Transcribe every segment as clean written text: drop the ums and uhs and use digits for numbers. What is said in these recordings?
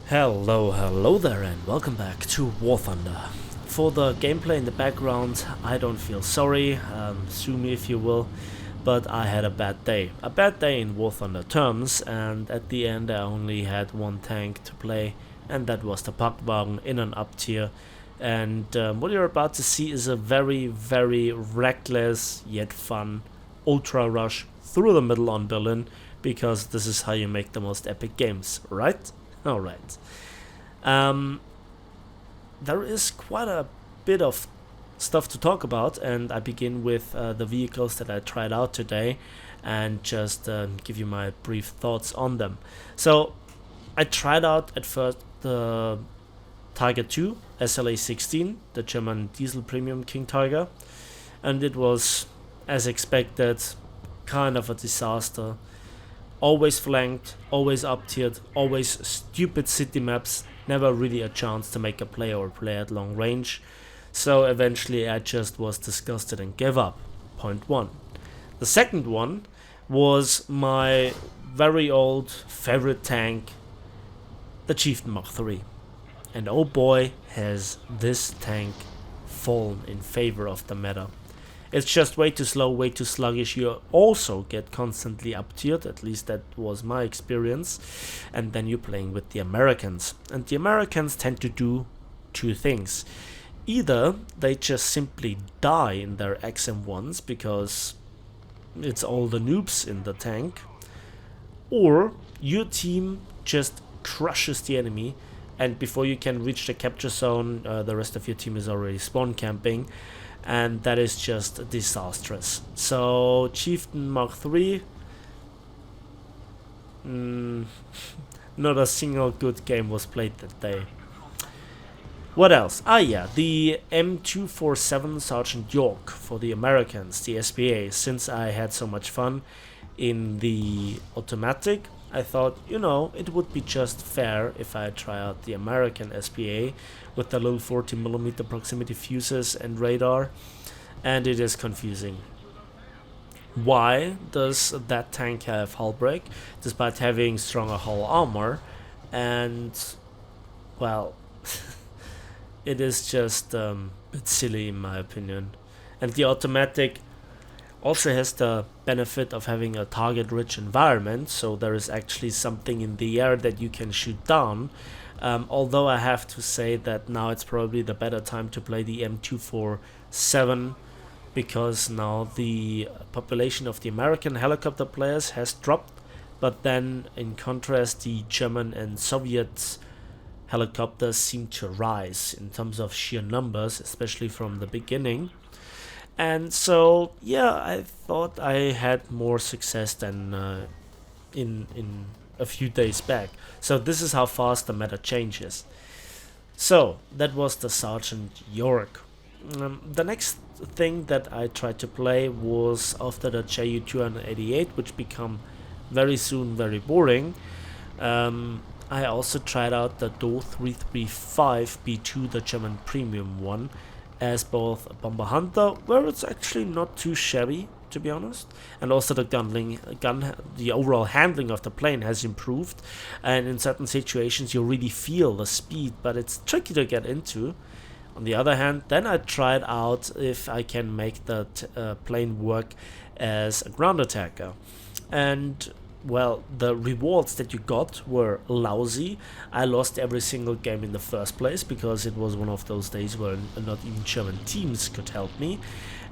Hello there and welcome back to War Thunder. For the gameplay in the background, I don't feel sorry, sue me if you will, but I had a bad day. A bad day in War Thunder terms, and at the end I only had one tank to play, and that was the Pakwagen in an up tier. And what you're about to see is a very reckless yet fun ultra rush through the middle on Berlin, because this is how you make the most epic games, right? Alright. There is quite a bit of stuff to talk about, and I begin with the vehicles that I tried out today and just give you my brief thoughts on them. So I tried out at first the Tiger 2 SLA 16, the German diesel premium King Tiger, and it was, as expected, kind of a disaster. Always flanked, always up-tiered, always stupid city maps, never really a chance to make a play or play at long range. So eventually I just was disgusted and gave up. Point one. The second one was my very old favorite tank, the Chieftain Mach 3. And oh boy, has this tank fallen in favor of the meta. It's just way too slow, way too sluggish. You also get constantly up-tiered, at least that was my experience. And then you're playing with the Americans. And the Americans tend to do two things. Either they just simply die in their XM1s because it's all the noobs in the tank, or your team just crushes the enemy, and before you can reach the capture zone, the rest of your team is already spawn camping. And that is just disastrous. So Chieftain Mach 3, not a single good game was played that day. What else? The M247 Sergeant York for the Americans, the SPA. Since I had so much fun in the automatic, I thought, it would be just fair if I try out the American SPA with the little 40mm proximity fuses and radar, and it is confusing. Why does that tank have hull break despite having stronger hull armor? And, well, it is just a bit silly in my opinion. And the automatic also has the benefit of having a target-rich environment, so there is actually something in the air that you can shoot down. Although I have to say that now it's probably the better time to play the M247, because now the population of the American helicopter players has dropped, but then in contrast the German and Soviet helicopters seem to rise in terms of sheer numbers, especially from the beginning. And so, I thought I had more success than in a few days back. So this is how fast the meta changes. So that was the Sergeant York. The next thing that I tried to play was after the Ju-288, which became very soon very boring. I also tried out the Do 335 B2, the German premium one, as both a bomber hunter, where it's actually not too shabby, to be honest, and also the overall handling of the plane has improved, and in certain situations you really feel the speed, but it's tricky to get into. On the other hand, then I tried out if I can make that plane work as a ground attacker, and well, the rewards that you got were lousy. I lost every single game in the first place because it was one of those days where not even German teams could help me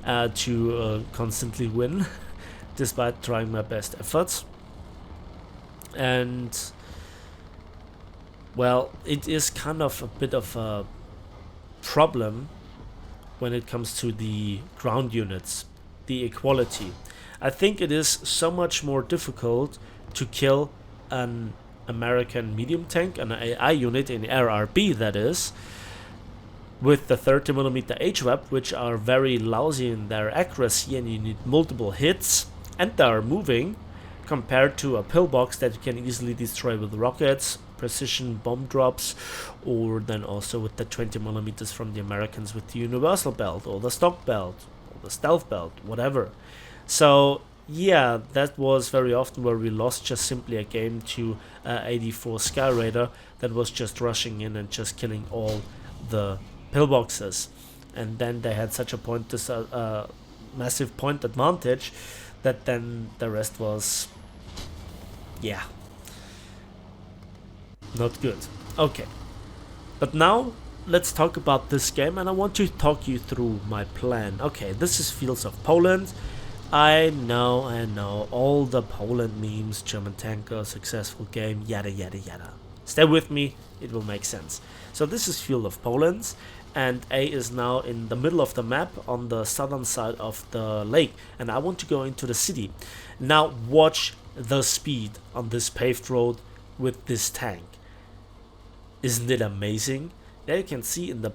to constantly win despite trying my best efforts. And well, it is kind of a bit of a problem when it comes to the ground units, the equality. I think it is so much more difficult to kill an American medium tank, an AI unit in RRB that is, with the 30mm HWAP, which are very lousy in their accuracy and you need multiple hits and they are moving, compared to a pillbox that you can easily destroy with rockets, precision bomb drops, or then also with the 20mm from the Americans with the universal belt or the stock belt or the stealth belt, whatever. So yeah, that was very often where we lost just simply a game to 84 Sky Raider that was just rushing in and just killing all the pillboxes. And then they had such a massive point advantage that then the rest was, yeah, not good. Okay, but now let's talk about this game, and I want to talk you through my plan. Okay, this is Fields of Poland. I know, all the Poland memes, German tanker, successful game, yada yada yada. Stay with me, it will make sense. So this is Field of Poland, and A is now in the middle of the map on the southern side of the lake, and I want to go into the city. Now watch the speed on this paved road with this tank. Isn't it amazing? There you can see in the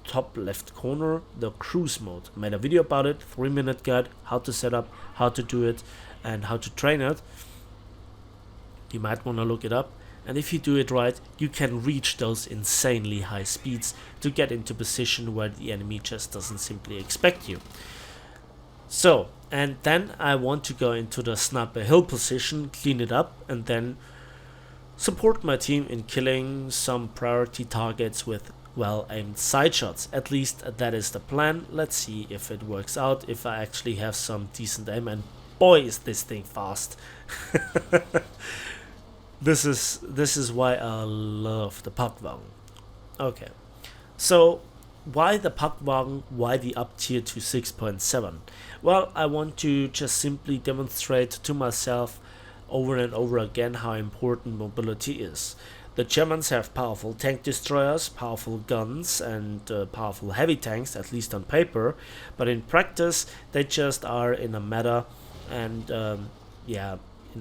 top left corner the cruise mode. I made a video about it, 3-minute guide, how to set up, how to do it, and how to train it. You might want to look it up, and if you do it right, you can reach those insanely high speeds to get into position where the enemy just doesn't simply expect you. So, and then I want to go into the sniper hill position, clean it up, and then support my team in killing some priority targets with well-aimed side shots. At least that is the plan. Let's see if it works out, if I actually have some decent aim, and boy is this thing fast. This is why I love the Pakwagen. Okay, so why the Pakwagen, why the up tier to 6.7? Well, I want to just simply demonstrate to myself over and over again how important mobility is. The Germans have powerful tank destroyers, powerful guns, and powerful heavy tanks, at least on paper, but in practice they just are in a meta and in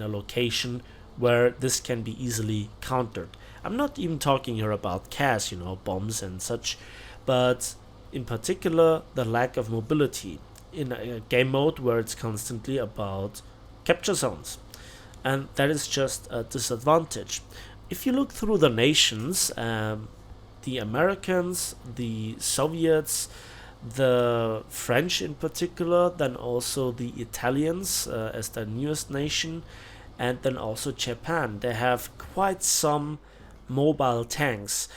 a location where this can be easily countered. I'm not even talking here about CAS, bombs and such, but in particular the lack of mobility in a game mode where it's constantly about capture zones. And that is just a disadvantage. If you look through the nations, the Americans, the Soviets, the French in particular, then also the Italians as the newest nation, and then also Japan, they have quite some mobile tanks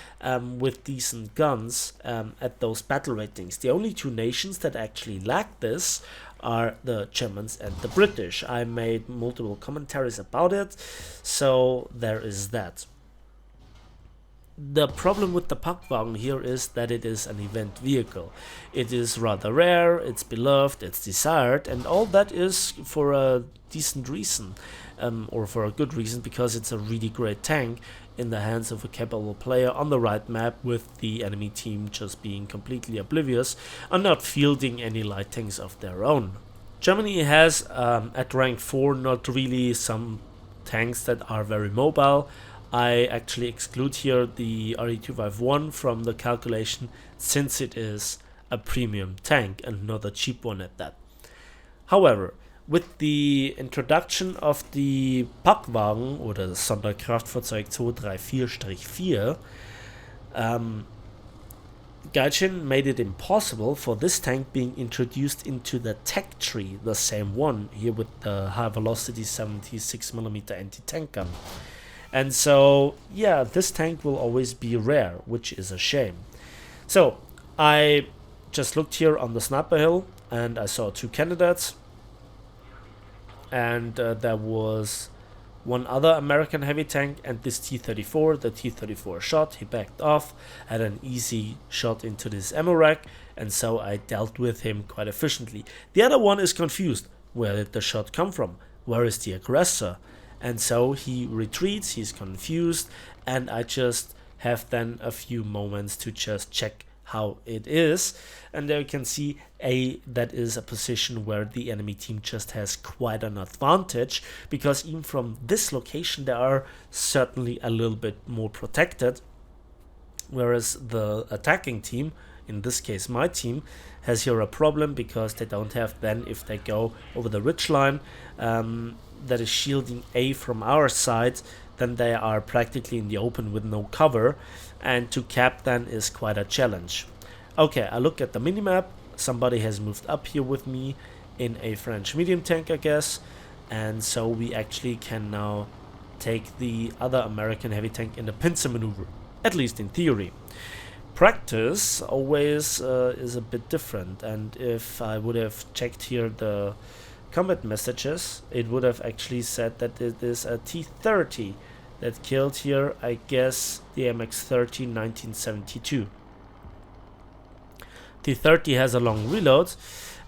with decent guns at those battle ratings. The only two nations that actually lack this are the Germans and the British. I made multiple commentaries about it, so there is that. The problem with the Pakwagen here is that it is an event vehicle. It is rather rare, it's beloved, it's desired, and all that is for a decent reason, or for a good reason, because it's a really great tank in the hands of a capable player on the right map, with the enemy team just being completely oblivious and not fielding any light tanks of their own. Germany has at rank 4 not really some tanks that are very mobile. I actually exclude here the RE251 from the calculation, since it is a premium tank and not a cheap one at that. However, with the introduction of the Pakwagen oder das Sonderkraftfahrzeug 234-4, Gaijin made it impossible for this tank being introduced into the tech tree, the same one here with the high velocity 76mm anti-tank gun. And so, yeah, this tank will always be rare, which is a shame. So, I just looked here on the sniper hill and I saw two candidates. And there was one other American heavy tank and this T-34. The T-34 shot, he backed off, had an easy shot into this ammo rack, and so I dealt with him quite efficiently. The other one is confused. Where did the shot come from? Where is the aggressor? And so he retreats, he's confused, and I just have then a few moments to just check how it is. And there you can see that is a position where the enemy team just has quite an advantage, because even from this location they are certainly a little bit more protected, whereas the attacking team, in this case my team, has here a problem because they don't have then, if they go over the ridge line that is shielding A from our side, then they are practically in the open with no cover, and to cap then is quite a challenge. Okay, I look at the minimap, somebody has moved up here with me in a French medium tank, I guess. And so we actually can now take the other American heavy tank in the pincer maneuver, at least in theory. Practice always is a bit different, and if I would have checked here the combat messages, it would have actually said that it is a T-30 that killed here, I guess, the MX-30 1972. T-30 has a long reload,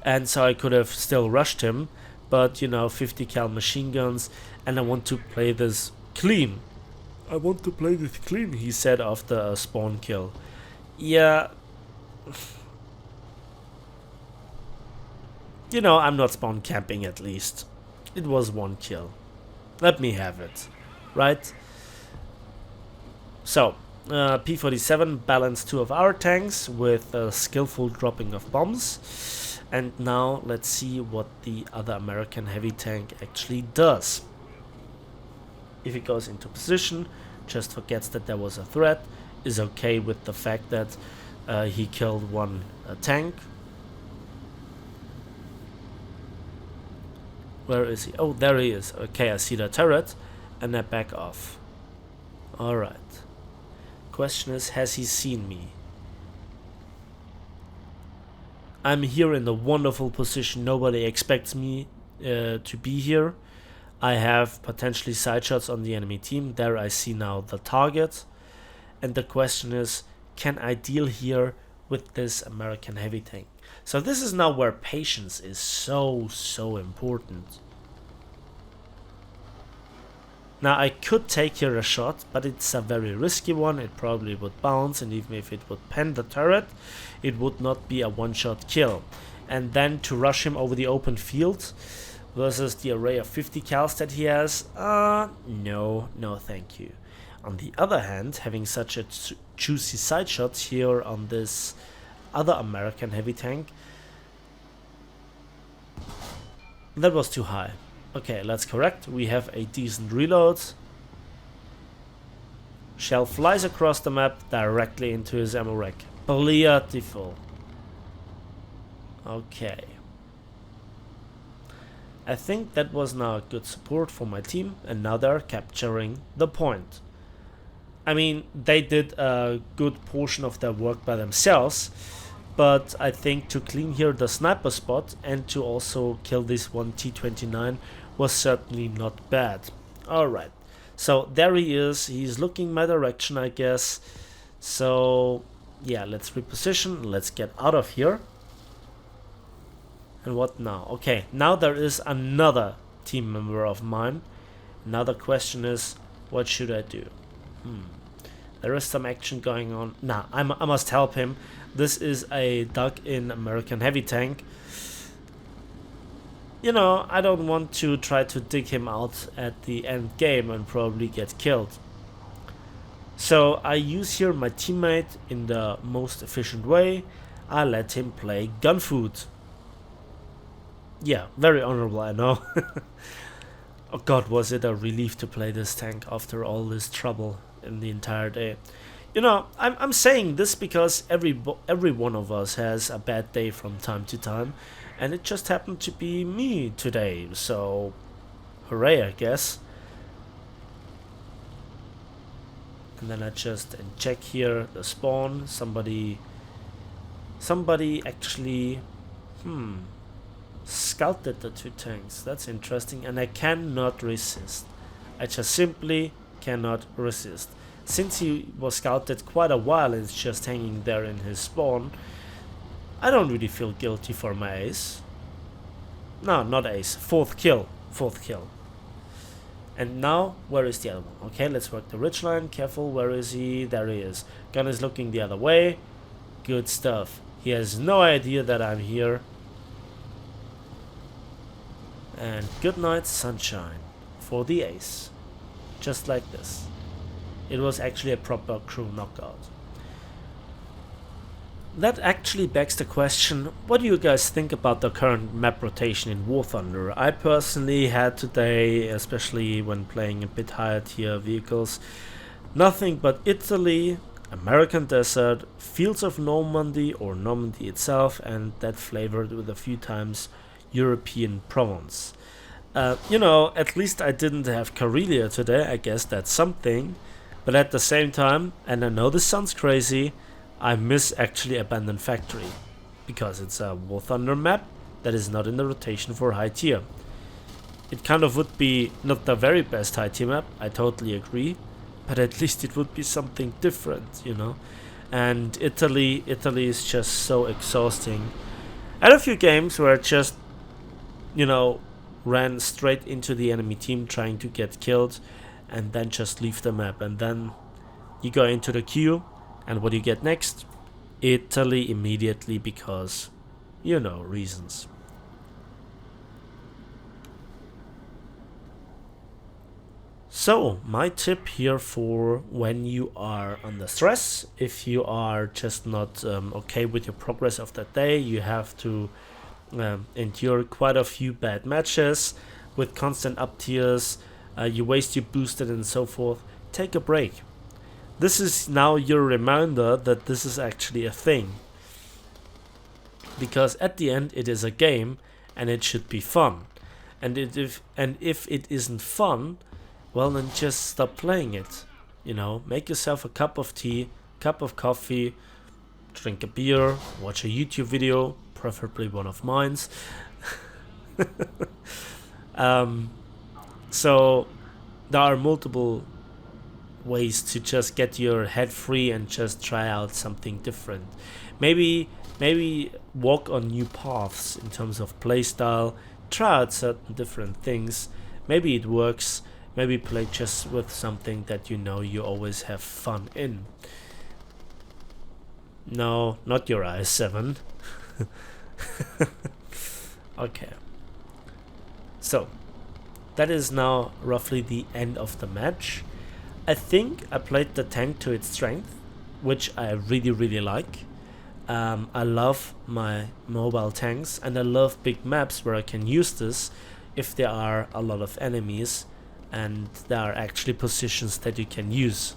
and so I could have still rushed him, but you know, 50 cal machine guns, and I want to play this clean. I want to play this clean, he said after a spawn kill. Yeah. You know, I'm not spawn camping at least. It was one kill. Let me have it. Right? So, P-47 balanced 2 of our tanks with a skillful dropping of bombs. And now let's see what the other American heavy tank actually does. If he goes into position, just forgets that there was a threat, is okay with the fact that he killed one tank. Where is he? Oh, there he is. Okay, I see the turret, and I back off. Alright. Question is, has he seen me? I'm here in the wonderful position. Nobody expects me to be here. I have potentially side shots on the enemy team. There I see now the target. And the question is, can I deal here with this American heavy tank? So this is now where patience is so important. Now I could take here a shot, but it's a very risky one. It probably would bounce, and even if it would pen the turret, it would not be a one-shot kill. And then to rush him over the open field versus the array of 50 cals that he has, no thank you. On the other hand, having such a juicy side shots here on this other American heavy tank, that was too high. Okay, let's correct. We have a decent reload. Shell flies across the map directly into his ammo rack. Beautiful. Okay. I think that was now a good support for my team, and now they're capturing the point. I mean, they did a good portion of their work by themselves, but I think to clean here the sniper spot and to also kill this one T-29 was certainly not bad. Alright, so there he is. He's looking my direction, I guess. So yeah, let's reposition. Let's get out of here. And what now? Okay, now there is another team member of mine. Now the question is, what should I do? There is some action going on. Nah, I must help him. This is a dug-in American heavy tank. You know, I don't want to try to dig him out at the end game and probably get killed. So I use here my teammate in the most efficient way. I let him play gun food. Yeah, very honorable, I know. Oh god, was it a relief to play this tank after all this trouble in the entire day. You know, I'm saying this because every one of us has a bad day from time to time, and it just happened to be me today, so hooray, I guess. And then I just check here the spawn. Somebody actually scouted the two tanks. That's interesting, and I cannot resist. I just simply cannot resist. Since he was scouted quite a while and is just hanging there in his spawn, I don't really feel guilty for my ace. No, not ace. Fourth kill. And now, where is the other one? Okay, let's work the ridgeline. Careful, where is he? There he is. Gun is looking the other way. Good stuff. He has no idea that I'm here. And good night, sunshine, for the ace. Just like this. It was actually a proper crew knockout. That actually begs the question, what do you guys think about the current map rotation in War Thunder? I personally had today, especially when playing a bit higher tier vehicles, nothing but Italy, American Desert, Fields of Normandy or Normandy itself, and that flavored with a few times European province. You know, at least I didn't have Karelia today. I guess that's something. But at the same time, and I know this sounds crazy, I miss actually Abandoned Factory. Because it's a War Thunder map that is not in the rotation for high tier. It kind of would be not the very best high tier map, I totally agree. But at least it would be something different, you know. And Italy is just so exhausting. I had a few games where I just, you know, ran straight into the enemy team trying to get killed and then just leave the map, and then you go into the queue and what do you get next? Italy immediately, because you know reasons. So my tip here for when you are under stress, if you are just not okay with your progress of that day, you have to endure quite a few bad matches with constant up tiers, you waste your boosted and so forth, take a break. This is now your reminder that this is actually a thing. Because at the end it is a game and it should be fun. And if it isn't fun, well then just stop playing it. You know, make yourself a cup of tea, cup of coffee, drink a beer, watch a YouTube video, preferably one of mine's. So there are multiple ways to just get your head free and just try out something different. Maybe walk on new paths in terms of playstyle, try out certain different things. Maybe it works. Maybe play chess with something that you know you always have fun in. No, not your i7. Okay. So, that is now roughly the end of the match. I think I played the tank to its strength, which I really like. I love my mobile tanks and I love big maps where I can use this if there are a lot of enemies and there are actually positions that you can use.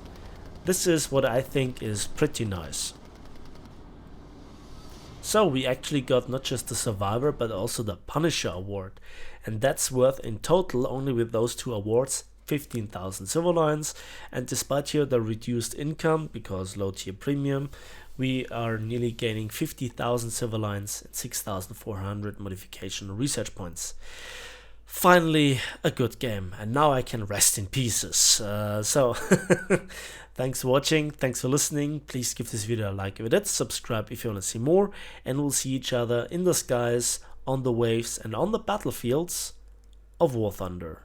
This is what I think is pretty nice. So we actually got not just the Survivor but also the Punisher award, and that's worth in total, only with those two awards, 15,000 silver lines. And despite here the reduced income because low tier premium, we are nearly gaining 50,000 silver lines and 6,400 modification research points. Finally a good game, and now I can rest in pieces. So thanks for watching, thanks for listening. Please give this video a like if it did, subscribe if you want to see more, and we'll see each other in the skies, on the waves and on the battlefields of War Thunder.